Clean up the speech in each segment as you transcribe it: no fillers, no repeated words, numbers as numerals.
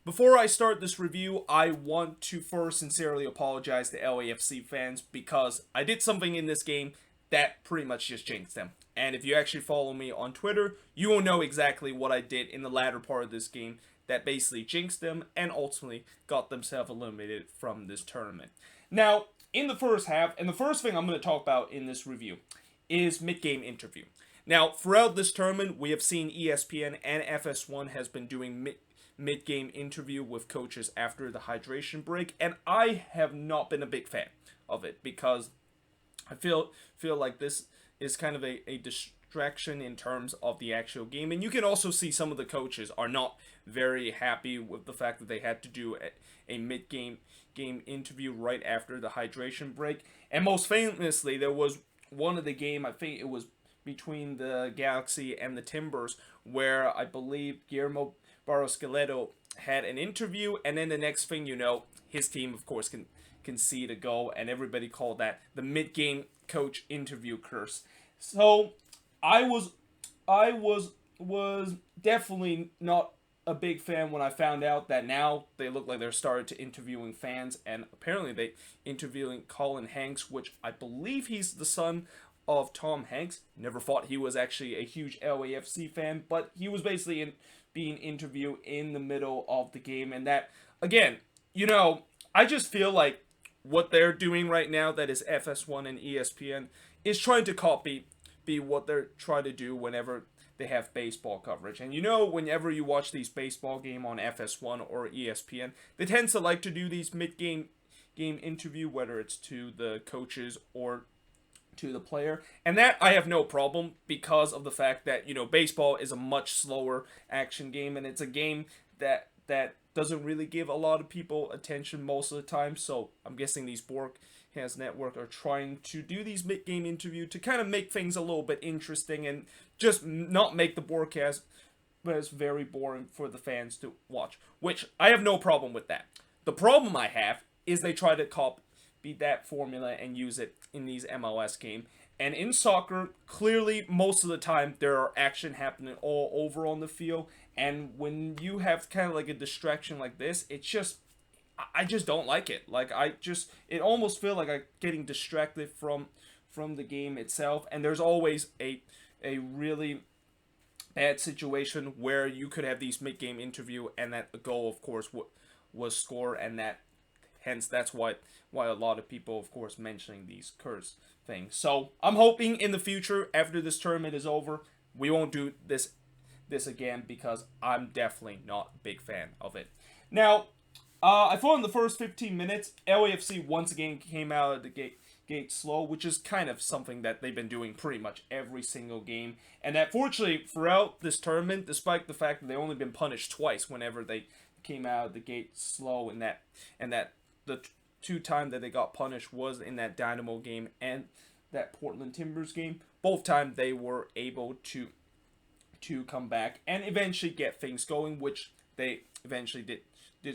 Before I start this review, I want to first sincerely apologize to LAFC fans because I did something in this game that pretty much just jinxed them. And if you actually follow me on Twitter, you will know exactly what I did in the latter part of this game that basically jinxed them and ultimately got themselves eliminated from this tournament. Now, in the first half, and the first thing I'm going to talk about in this review is mid-game interview. Now, throughout this tournament, we have seen ESPN and FS1 has been doing mid-game interview with coaches after the hydration break, and I have not been a big fan of it because I feel like this is kind of a distraction in terms of the actual game, and you can also see some of the coaches are not very happy with the fact that they had to do a mid-game interview right after the hydration break. And most famously, there was one of the game, I think it was between the Galaxy and the Timbers, where I believe Guillermo Barros-Schelotto had an interview, and then the next thing you know, his team, of course, can see to go, and everybody called that the mid-game coach interview curse. So I was definitely not a big fan when I found out that now they look like they're started to interviewing fans, and apparently they interviewing Colin Hanks, which I believe he's the son of Tom Hanks. Never thought he was actually a huge LAFC fan, but he was basically being interviewed in the middle of the game, and that again, I just feel like what they're doing right now, that is FS1 and ESPN, is trying to copy be what they're trying to do whenever they have baseball coverage. And whenever you watch these baseball game on FS1 or ESPN, they tend to like to do these mid-game interview, whether it's to the coaches or to the player. And that I have no problem because of the fact that, baseball is a much slower action game, and it's a game that doesn't really give a lot of people attention most of the time. So I'm guessing these broadcast network are trying to do these mid-game interview to kind of make things a little bit interesting and just not make the broadcast as very boring for the fans to watch, which I have no problem with that. The problem I have is they try to copy that formula and use it in these MLS games. And in soccer, clearly, most of the time, there are action happening all over on the field. And when you have kind of like a distraction like this, I just don't like it. It almost feel like I'm getting distracted from the game itself. And there's always a really bad situation where you could have these mid-game interview and that the goal, of course, was scored, and that's why a lot of people, of course, mentioning these curse things. So I'm hoping in the future, after this tournament is over, we won't do this again because I'm definitely not a big fan of it. Now, I thought in the first 15 minutes, LAFC once again came out of the gate slow, which is kind of something that they've been doing pretty much every single game. And that fortunately throughout this tournament, despite the fact that they've only been punished twice whenever they came out of the gate slow, and that the two times that they got punished was in that Dynamo game and that Portland Timbers game. Both times they were able to come back and eventually get things going, which they eventually did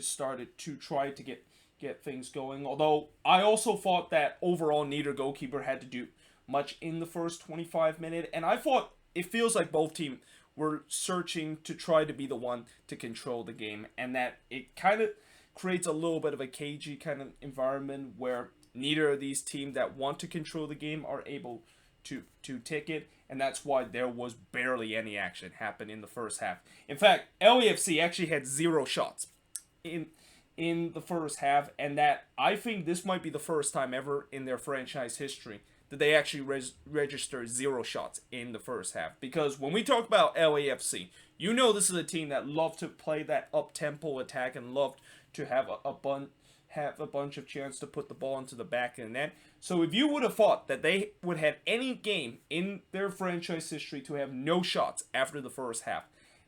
started to try to get things going. Although I also thought that overall neither goalkeeper had to do much in the first 25 minutes, and I thought it feels like both teams were searching to try to be the one to control the game, and that it kind of creates a little bit of a cagey kind of environment where neither of these teams that want to control the game are able to take it, and that's why there was barely any action happen in the first half. In fact, LAFC actually had 0 shots in the first half, and that I think this might be the first time ever in their franchise history that they actually registered 0 shots in the first half. Because when we talk about LAFC, this is a team that loved to play that up-tempo attack and loved to have a bunch of chance to put the ball into the back of the net. So if you would have thought that they would have any game in their franchise history to have no shots after the first half,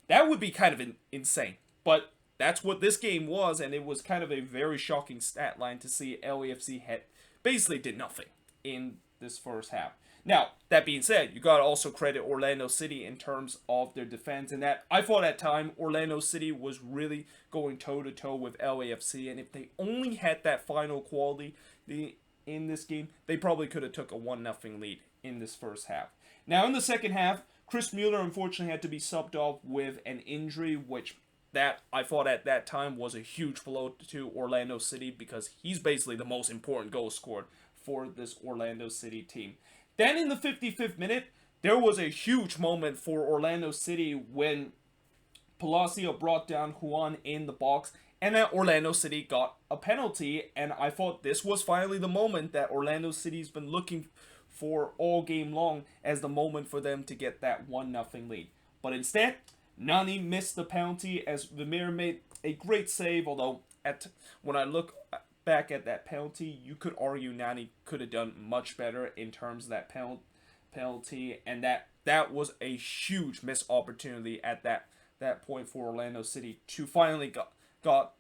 that would be kind of insane. But that's what this game was, and it was kind of a very shocking stat line to see LAFC had basically did nothing in this first half. Now, that being said, you gotta also credit Orlando City in terms of their defense, and that I thought at time Orlando City was really going toe-to-toe with LAFC, and if they only had that final quality in this game, they probably could have took a 1-0 lead in this first half. Now, in the second half, Chris Mueller unfortunately had to be subbed off with an injury, which that I thought at that time was a huge blow to Orlando City because he's basically the most important goal scored for this Orlando City team. Then in the 55th minute, there was a huge moment for Orlando City when Palacio brought down Juan in the box, and then Orlando City got a penalty, and I thought this was finally the moment that Orlando City's been looking for all game long as the moment for them to get that 1-0 lead. But instead, Nani missed the penalty as Vermeer made a great save, although when I look back at that penalty, you could argue Nani could have done much better in terms of that penalty, and that was a huge missed opportunity at that point for Orlando City to finally got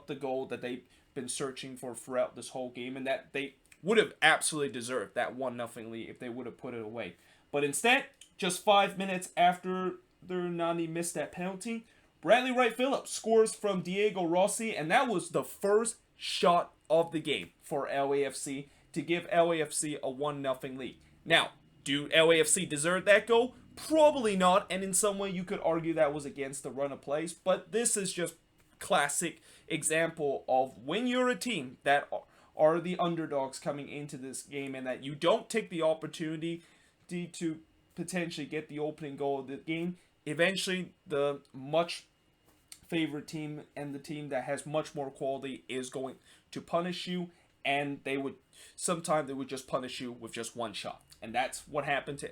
the goal that they've been searching for throughout this whole game, and that they would have absolutely deserved that 1-0 lead if they would have put it away. But instead, just 5 minutes after Nani missed that penalty, Bradley Wright Phillips scores from Diego Rossi, and that was the first shot of the game for LAFC to give LAFC a 1-0 lead. Now, do LAFC deserve that goal? Probably not, and in some way you could argue that was against the run of plays, but this is just classic example of when you're a team that are the underdogs coming into this game and that you don't take the opportunity to potentially get the opening goal of the game, eventually the much favorite team and the team that has much more quality is going to punish you, and sometimes they would just punish you with just one shot. And that's what happened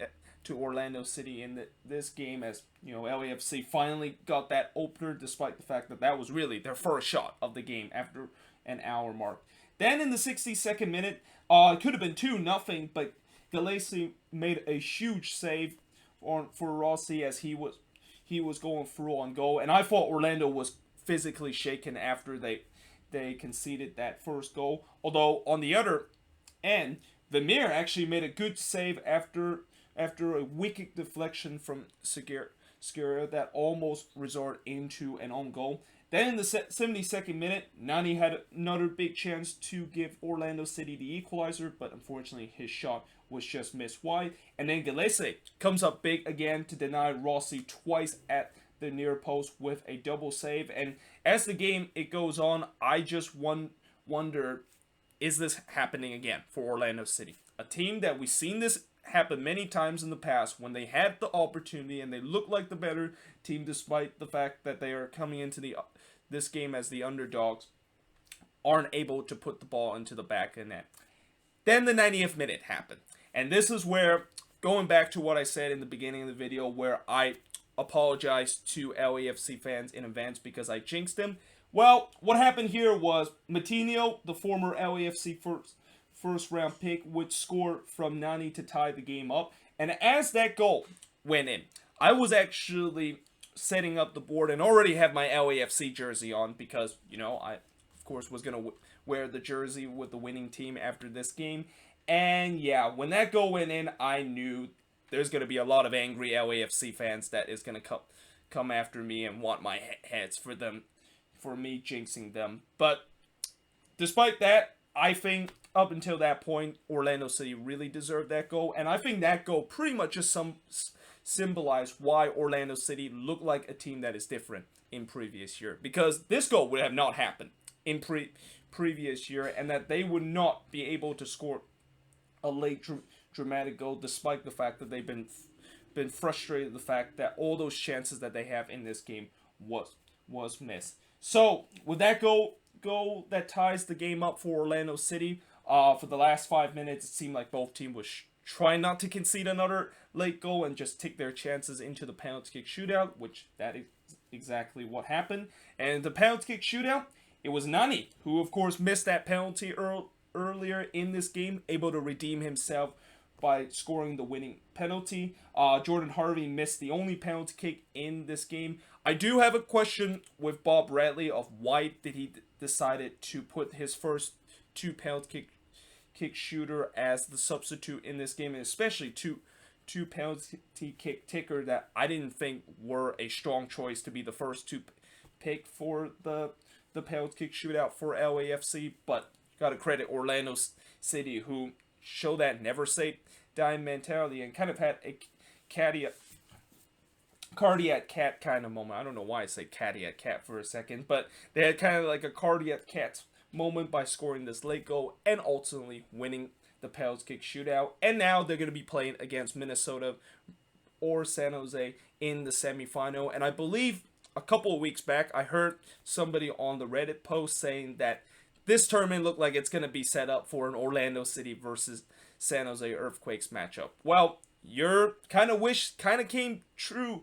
to Orlando City in this game, as LAFC finally got that opener despite the fact that was really their first shot of the game after an hour mark. Then in the 62nd minute, it could have been 2-0, but Galaci made a huge save for Rossi as he was going through on goal, and I thought Orlando was physically shaken after they conceded that first goal. Although on the other end, Vermeer actually made a good save after a wicked deflection from Segura that almost resulted into an own goal. Then in the 72nd minute, Nani had another big chance to give Orlando City the equalizer, but unfortunately his shot was just missed wide. And then Galaci comes up big again to deny Rossi twice at the near post with a double save. And as the game goes on, I just wonder, is this happening again for Orlando City? A team that we've seen this happen many times in the past when they had the opportunity and they look like the better team despite the fact that they are coming into this game as the underdogs, aren't able to put the ball into the back of the net. Then the 90th minute happened. And this is where, going back to what I said in the beginning of the video, where I apologize to LAFC fans in advance because I jinxed them. Well, what happened here was Matinho, the former LAFC first round pick, would score from Nani to tie the game up. And as that goal went in, I was actually setting up the board and already had my LAFC jersey on because, I, of course, was going to wear the jersey with the winning team after this game. And yeah, when that goal went in, I knew there's going to be a lot of angry LAFC fans that is going to come after me and want my heads for me jinxing them. But despite that, I think up until that point, Orlando City really deserved that goal. And I think that goal pretty much just symbolized why Orlando City looked like a team that is different in previous year. Because this goal would have not happened in previous year, and that they would not be able to score a late dramatic goal, despite the fact that they've been frustrated with the fact that all those chances that they have in this game was missed. So with that goal that ties the game up for Orlando City, for the last 5 minutes, it seemed like both teams was trying not to concede another late goal and just take their chances into the penalty kick shootout, which that is exactly what happened. And the penalty kick shootout, it was Nani who, of course, missed that penalty earlier in this game, able to redeem himself by scoring the winning penalty. Jordan Harvey missed the only penalty kick in this game. I do have a question with Bob Bradley of why did he decided to put his first two penalty kick shooter as the substitute in this game, and especially two penalty kick ticker that I didn't think were a strong choice to be the first to pick for the penalty kick shootout for LAFC. But gotta credit Orlando City, who show that never say die mentality and kind of had a cardiac cat kind of moment. I don't know why I say cardiac cat for a second, but they had kind of like a cardiac cat moment by scoring this late goal and ultimately winning the penalty kick shootout. And now they're going to be playing against Minnesota or San Jose in the semifinal. And I believe a couple of weeks back, I heard somebody on the Reddit post saying that this tournament looked like it's going to be set up for an Orlando City versus San Jose Earthquakes matchup. Well, your kind of wish kind of came true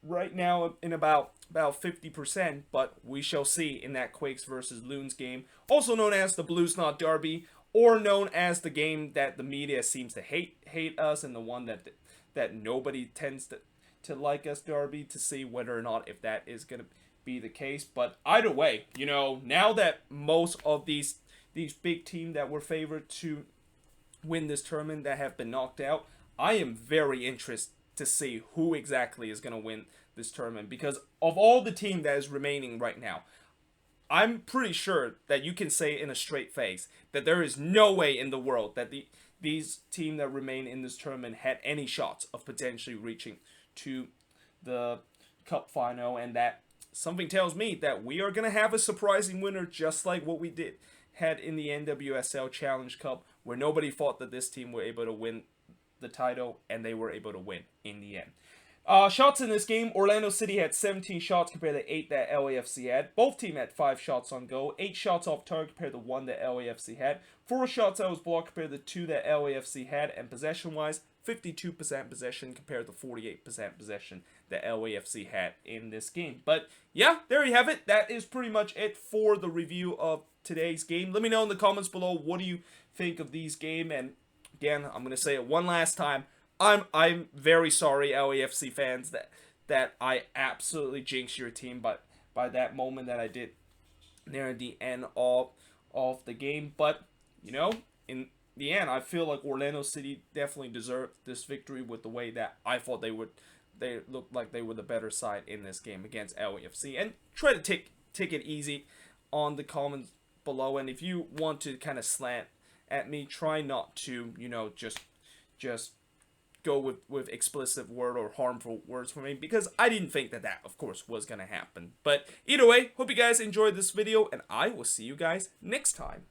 right now in about 50%, but we shall see in that Quakes versus Loons game, also known as the Blues Not Derby, or known as the game that the media seems to hate us, and the one that nobody tends to like us derby, to see whether or not if that is going to be the case. But either way, now that most of these big teams that were favored to win this tournament that have been knocked out, I am very interested to see who exactly is going to win this tournament, because of all the team that is remaining right now, I'm pretty sure that you can say in a straight face that there is no way in the world that these teams that remain in this tournament had any shots of potentially reaching to the cup final, and that something tells me that we are going to have a surprising winner, just like what we had in the NWSL Challenge Cup, where nobody thought that this team were able to win the title, and they were able to win in the end. Shots in this game, Orlando City had 17 shots compared to 8 that LAFC had. Both teams had 5 shots on goal, 8 shots off target compared to 1 that LAFC had, 4 shots that was blocked compared to 2 that LAFC had, and possession-wise, 52% possession compared to 48% possession that LAFC had in this game. But yeah, there you have it. That is pretty much it for the review of today's game. Let me know in the comments below, what do you think of these game? And again, I'm going to say it one last time. I'm very sorry, LAFC fans, that I absolutely jinxed your team, but by that moment that I did near the end of the game. But in the end, I feel like Orlando City definitely deserved this victory with the way that I thought they would. They looked like they were the better side in this game against LAFC. And try to take it easy on the comments below. And if you want to kind of slant at me, try not to just go with explicit word or harmful words for me, because I didn't think that of course was gonna happen. But either way, hope you guys enjoyed this video, and I will see you guys next time.